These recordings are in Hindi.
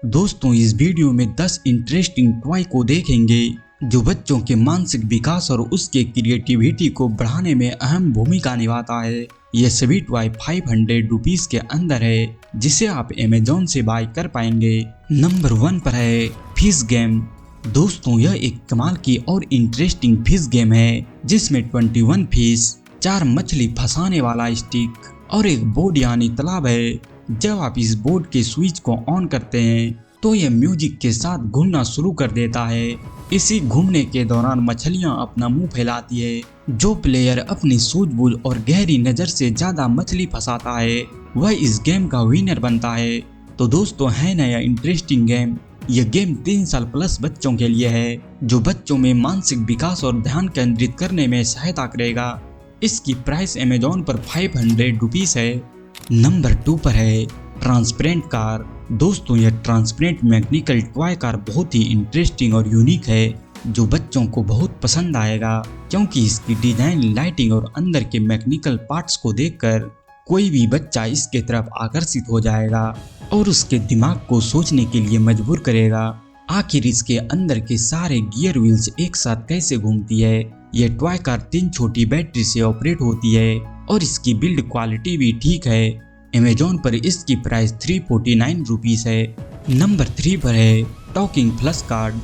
दोस्तों इस वीडियो में 10 इंटरेस्टिंग टॉय को देखेंगे जो बच्चों के मानसिक विकास और उसके क्रिएटिविटी को बढ़ाने में अहम भूमिका निभाता है। ये सभी टॉय 500 रुपीज के अंदर है जिसे आप अमेज़न से बाय कर पाएंगे। नंबर 1 पर है फिश गेम। दोस्तों यह एक कमाल की और इंटरेस्टिंग फिश गेम है जिसमें 21 फिश, 4 मछली फंसाने वाला स्टिक और एक बोर्ड यानी तालाब है। जब आप इस बोर्ड के स्विच को ऑन करते हैं तो यह म्यूजिक के साथ घूमना शुरू कर देता है। इसी घूमने के दौरान मछलियां अपना मुंह फैलाती है। जो प्लेयर अपनी सूझबूझ और गहरी नजर से ज्यादा मछली फंसाता है वह इस गेम का विनर बनता है। तो दोस्तों है नया इंटरेस्टिंग गेम। यह गेम 3 साल प्लस बच्चों के लिए है जो बच्चों में मानसिक विकास और ध्यान केंद्रित करने में सहायता करेगा। इसकी प्राइस अमेज़न पर 500 रुपीज है। नंबर 2 पर है ट्रांसपेरेंट कार। दोस्तों यह ट्रांसपेरेंट मैकेनिकल टॉय कार बहुत ही इंटरेस्टिंग और यूनिक है जो बच्चों को बहुत पसंद आएगा क्योंकि इसकी डिजाइन, लाइटिंग और अंदर के मैकेनिकल पार्ट्स को देखकर कोई भी बच्चा इसके तरफ आकर्षित हो जाएगा और उसके दिमाग को सोचने के लिए मजबूर करेगा। आखिर इसके अंदर के सारे गियर व्हील्स एक साथ कैसे घूमती है। यह टॉय कार 3 छोटी बैटरी से ऑपरेट होती है और इसकी बिल्ड क्वालिटी भी ठीक है। अमेज़न पर इसकी प्राइस 349 रुपीज है। नंबर 3 पर है टॉकिंग फ्लश कार्ड।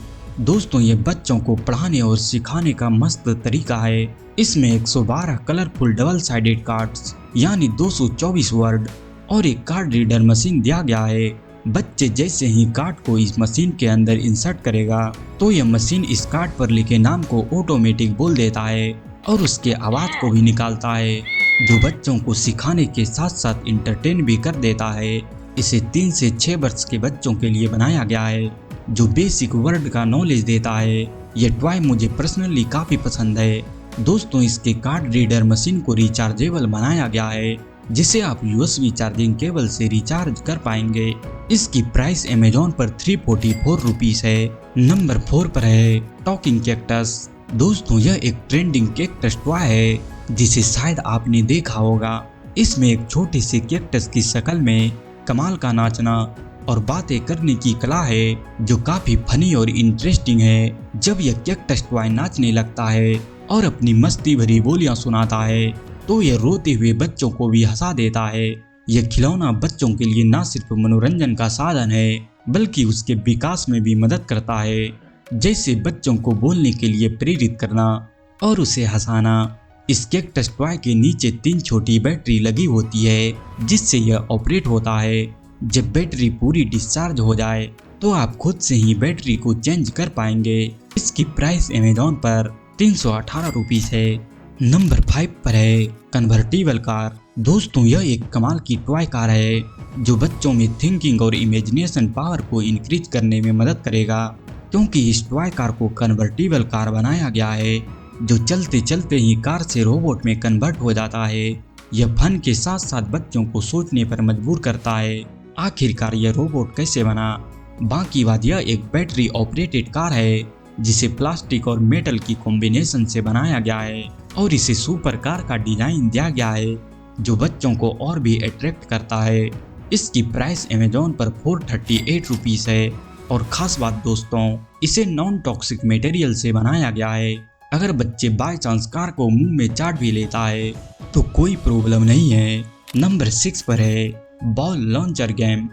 दोस्तों ये बच्चों को पढ़ाने और सिखाने का मस्त तरीका है। इसमें 112 कलरफुल डबल साइडेड कार्ड्स यानी 224 वर्ड और एक कार्ड रीडर मशीन दिया गया है। बच्चे जैसे ही कार्ड को इस मशीन के अंदर इंसर्ट करेगा तो यह मशीन इस कार्ड पर लिखे नाम को ऑटोमेटिक बोल देता है और उसके आवाज को भी निकालता है जो बच्चों को सिखाने के साथ साथ इंटरटेन भी कर देता है। इसे 3 से 6 वर्ष के बच्चों के लिए बनाया गया है जो बेसिक वर्ड का नॉलेज देता है। यह टॉय मुझे पर्सनली काफी पसंद है। दोस्तों इसके कार्ड रीडर मशीन को रिचार्जेबल बनाया गया है जिसे आप USB चार्जिंग केबल से रिचार्ज कर पाएंगे। इसकी प्राइस अमेज़न पर 344 रुपीज है। नंबर 4 पर है टॉकिंग कैक्टस। दोस्तों यह एक ट्रेंडिंग कैक्टस टॉय है जिसे शायद आपने देखा होगा। इसमें एक छोटे से कैक्टस की शक्ल में कमाल का नाचना और बातें करने की कला है जो काफी फनी और इंटरेस्टिंग है। जब यह कैक्टस टॉय नाचने लगता है और अपनी मस्ती भरी बोलियां सुनाता है तो यह रोते हुए बच्चों को भी हंसा देता है। यह खिलौना बच्चों के लिए न सिर्फ मनोरंजन का साधन है बल्कि उसके विकास में भी मदद करता है, जैसे बच्चों को बोलने के लिए प्रेरित करना और उसे हंसाना। इस कैक्टस टॉय के नीचे 3 छोटी बैटरी लगी होती है जिससे यह ऑपरेट होता है। जब बैटरी पूरी डिस्चार्ज हो जाए तो आप खुद से ही बैटरी को चेंज कर पाएंगे। इसकी प्राइस अमेज़न पर 318 रुपीज है। नंबर 5 पर है कन्वर्टिबल कार। दोस्तों यह एक कमाल की टॉय कार है जो बच्चों में थिंकिंग और इमेजिनेशन पावर को इंक्रीज करने में मदद करेगा क्योंकि इस टॉय कार को कन्वर्टिबल कार बनाया गया है जो चलते चलते ही कार से रोबोट में कन्वर्ट हो जाता है। यह फन के साथ साथ बच्चों को सोचने पर मजबूर करता है आखिरकार यह रोबोट कैसे बना। बाकी बात यह एक बैटरी ऑपरेटेड कार है जिसे प्लास्टिक और मेटल की कॉम्बिनेशन से बनाया गया है और इसे सुपर कार का डिजाइन दिया गया है जो बच्चों को और भी अट्रैक्ट करता है। इसकी प्राइस अमेज़न पर 438 रुपीज है और खास बात दोस्तों इसे नॉन टॉक्सिक मटेरियल से बनाया गया है। अगर बच्चे बाय चांस कार को मुंह में चाट भी लेता है तो कोई प्रॉब्लम नहीं है। नंबर 6 पर है बॉल लॉन्चर गेम।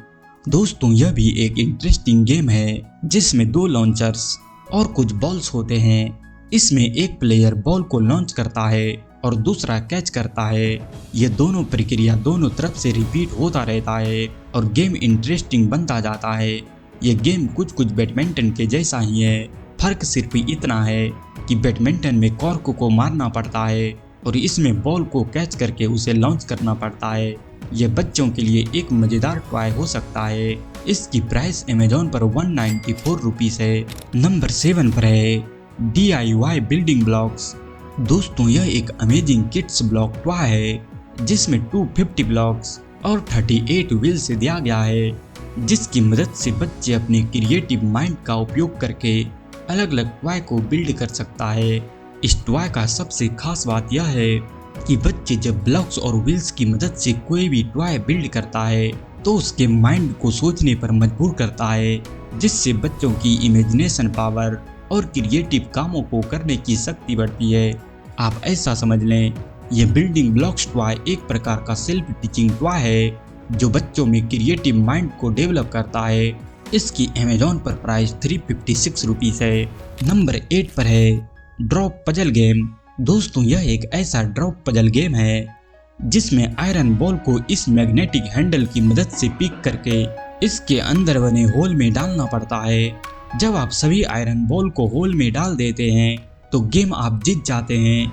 दोस्तों यह भी एक इंटरेस्टिंग गेम है जिसमें 2 लॉन्चर्स और कुछ बॉल्स होते हैं। इसमें एक प्लेयर बॉल को लॉन्च करता है और दूसरा कैच करता है। यह दोनों प्रक्रिया दोनों तरफ से रिपीट होता रहता है और गेम इंटरेस्टिंग बनता जाता है। यह गेम कुछ बैडमिंटन के जैसा ही है, फर्क सिर्फ इतना है कि बैडमिंटन में कॉर्क को मारना पड़ता है और इसमें बॉल को कैच करके उसे लॉन्च करना पड़ता है। यह बच्चों के लिए एक मजेदार टॉय हो सकता है। इसकी प्राइस अमेज़न पर 194 रुपीज है। नंबर 7 पर है DIY बिल्डिंग ब्लॉक्स। दोस्तों यह एक अमेजिंग किड्स ब्लॉक टॉय है जिसमें 250 ब्लॉक्स और 38 व्हील से दिया गया है जिसकी मदद से बच्चे अपने क्रिएटिव माइंड का उपयोग करके अलग अलग टॉय को बिल्ड कर सकता है। इस टॉय का सबसे खास बात यह है कि बच्चे जब ब्लॉक्स और व्हील्स की मदद से कोई भी टॉय बिल्ड करता है तो उसके माइंड को सोचने पर मजबूर करता है, जिससे बच्चों की इमेजिनेशन पावर और क्रिएटिव कामों को करने की शक्ति बढ़ती है। आप ऐसा समझ लें, ये बिल्डिंग ब्लॉक्स टॉय एक प्रकार का सेल्फ टीचिंग टॉय है जो बच्चों में क्रिएटिव माइंड को डेवलप करता है। इसकी अमेज़न पर प्राइस 356 रुपीस है। नंबर 8 पर है ड्रॉप पजल गेम। दोस्तों, यह एक ऐसा ड्रॉप पजल गेम है जिसमें आयरन बॉल को इस मैग्नेटिक हैंडल की मदद से पिक करके इसके अंदर बने होल में डालना पड़ता है। जब आप सभी आयरन बॉल को होल में डाल देते हैं तो गेम आप जीत जाते हैं।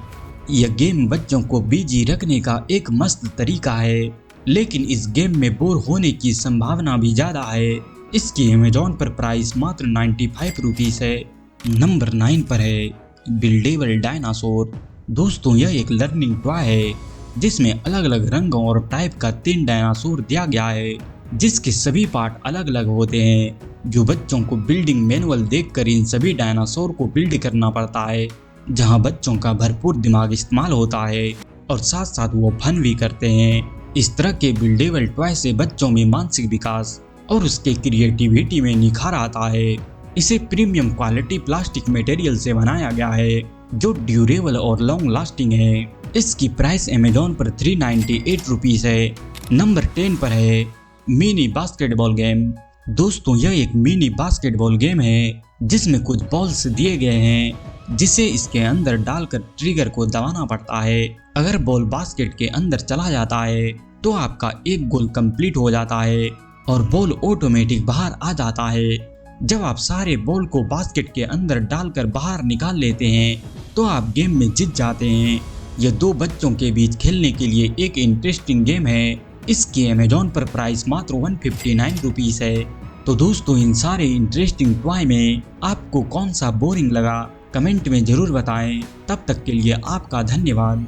यह गेम बच्चों को बिजी रखने का एक मस्त तरीका है, लेकिन इस गेम में बोर होने की संभावना भी ज्यादा है। इसकी अमेज़न पर प्राइस मात्र 95 रुपीस है। नंबर 9 पर है बिल्डेबल डायनासोर। दोस्तों, यह एक लर्निंग टॉय है जिसमें अलग अलग रंगों और टाइप का 3 डायनासोर दिया गया है, जिसके सभी पार्ट अलग अलग होते हैं। जो बच्चों को बिल्डिंग मैनुअल देखकर इन सभी डायनासोर को बिल्ड करना पड़ता है, जहां बच्चों का भरपूर दिमाग इस्तेमाल होता है और साथ साथ वो फन भी करते हैं। इस तरह के बिल्डेबल टॉय से बच्चों में मानसिक विकास और उसके क्रिएटिविटी में निखार आता है। इसे प्रीमियम क्वालिटी प्लास्टिक मटेरियल से बनाया गया है जो ड्यूरेबल और लॉन्ग लास्टिंग है। इसकी प्राइस अमेज़न पर 398 रुपीस है। नंबर 10 पर है मिनी बास्केटबॉल गेम। दोस्तों, यह एक मिनी बास्केटबॉल गेम है जिसमें कुछ बॉल्स दिए गए हैं जिसे इसके अंदर डालकर ट्रिगर को दबाना पड़ता है। अगर बॉल बास्केट के अंदर चला जाता है तो आपका एक गोल कंप्लीट हो जाता है और बॉल ऑटोमेटिक बाहर आ जाता है। जब आप सारे बॉल को बास्केट के अंदर डालकर बाहर निकाल लेते हैं तो आप गेम में जीत जाते हैं। यह 2 बच्चों के बीच खेलने के लिए एक इंटरेस्टिंग गेम है। इसकी अमेज़न पर प्राइस मात्र 159 रुपीस है। तो दोस्तों, इन सारे इंटरेस्टिंग टॉय में आपको कौन सा बोरिंग लगा कमेंट में जरूर बताएं। तब तक के लिए आपका धन्यवाद।